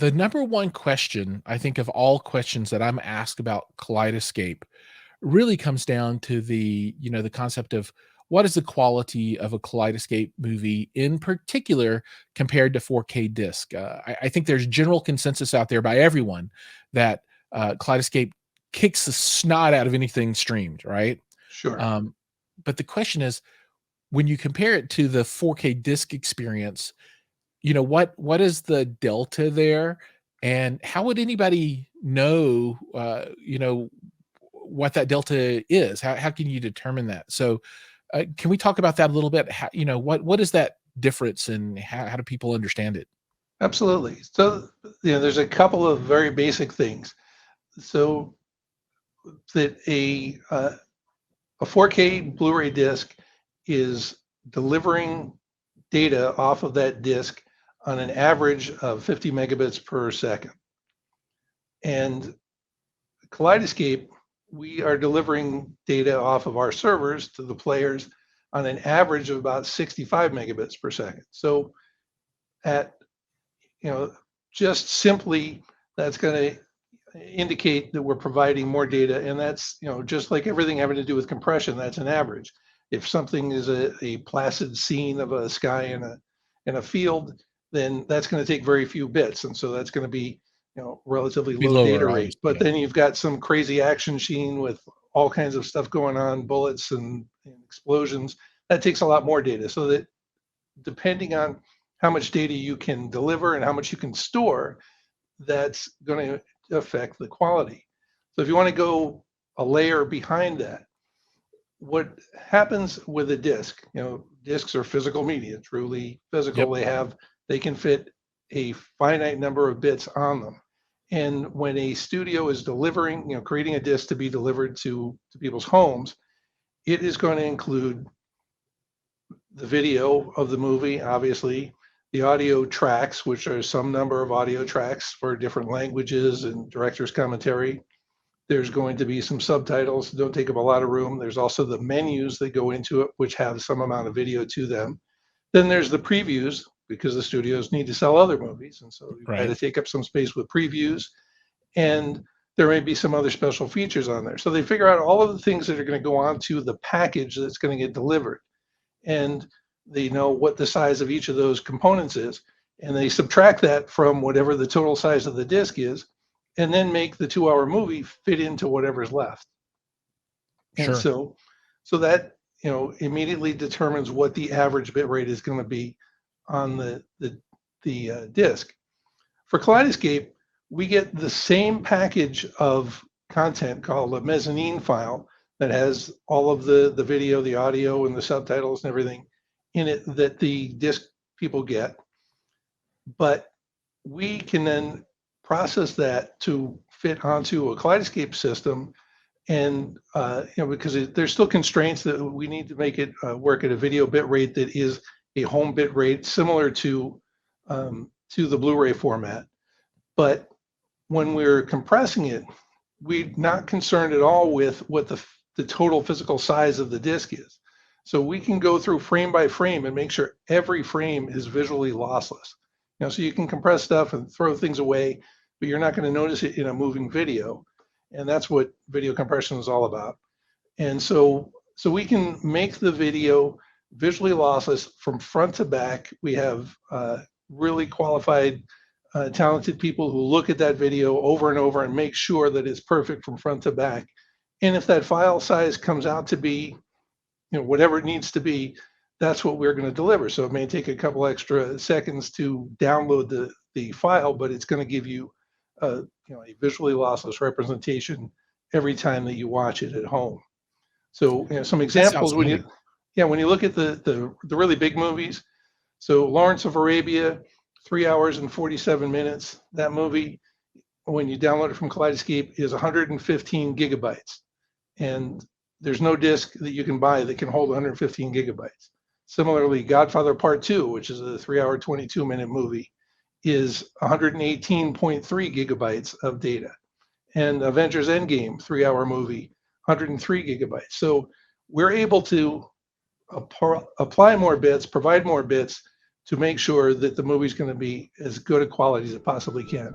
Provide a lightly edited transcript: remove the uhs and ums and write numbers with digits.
The number one question, I think, of all questions that I'm asked about Kaleidescape really comes down to the concept of what is the quality of a Kaleidescape movie in particular compared to 4K disc. I think there's general consensus out there by everyone that Kaleidescape kicks the snot out of anything streamed, right? Sure. Um, but the question is, when you compare it to the 4K disc experience, what is the delta there, and how would anybody know, what that delta is? How can you determine that? So, can we talk about that a little bit? What is that difference, and how do people understand it? Absolutely. So, there's a couple of very basic things. So that a 4K Blu-ray disc is delivering data off of that disc on an average of 50 megabits per second. And Kaleidescape, we are delivering data off of our servers to the players on an average of about 65 megabits per second. So at, just simply, that's going to indicate that we're providing more data. And that's, just like everything having to do with compression, that's an average. If something is a placid scene of a sky in a field, then that's going to take very few bits. And so that's going to be, relatively Be low data lower, rate. But obviously. then you've got some crazy action scene with all kinds of stuff going on, bullets and explosions. That takes a lot more data. So that depending on how much data you can deliver and how much you can store, that's going to affect the quality. So if you want to go a layer behind that, what happens with a disc, discs are physical media, truly physical. Yep. They can fit a finite number of bits on them. And when a studio is delivering, creating a disc to be delivered to people's homes, it is going to include the video of the movie, obviously, the audio tracks, which are some number of audio tracks for different languages and director's commentary. There's going to be some subtitles, don't take up a lot of room. There's also the menus that go into it, which have some amount of video to them. Then there's the previews, because the studios need to sell other movies. And so you've got to Right. take up some space with previews. And there may be some other special features on there. So they figure out all of the things that are going to go onto the package that's going to get delivered. And they know what the size of each of those components is. And they subtract that from whatever the total size of the disc is, and then make the 2-hour movie fit into whatever's left. And Sure. so that, immediately determines what the average bit rate is going to be on the disc. For Kaleidescape, we get the same package of content called a mezzanine file that has all of the video, the audio, and the subtitles and everything in it that the disc people get. But we can then process that to fit onto a Kaleidescape system. And because there's still constraints that we need to make it work at a video bit rate that is a home bit rate similar to the Blu-ray format. But when we're compressing it, we're not concerned at all with what the total physical size of the disc is. So we can go through frame by frame and make sure every frame is visually lossless. So you can compress stuff and throw things away, but you're not going to notice it in a moving video. And that's what video compression is all about. And so we can make the video visually lossless from front to back. We have really qualified, talented people who look at that video over and over and make sure that it's perfect from front to back. And if that file size comes out to be, whatever it needs to be, that's what we're going to deliver. So it may take a couple extra seconds to download the file, but it's going to give you a visually lossless representation every time that you watch it at home. So some That sounds examples when neat. you look at the really big movies. So Lawrence of Arabia, 3 hours and 47 minutes. That movie, when you download it from Kaleidescape, is 115 gigabytes. And there's no disc that you can buy that can hold 115 gigabytes. Similarly, Godfather Part 2, which is a 3 hour, 22-minute movie, is 118.3 gigabytes of data. And Avengers Endgame, 3 hour movie, 103 gigabytes. So we're able to apply more bits, provide more bits to make sure that the movie's going to be as good a quality as it possibly can.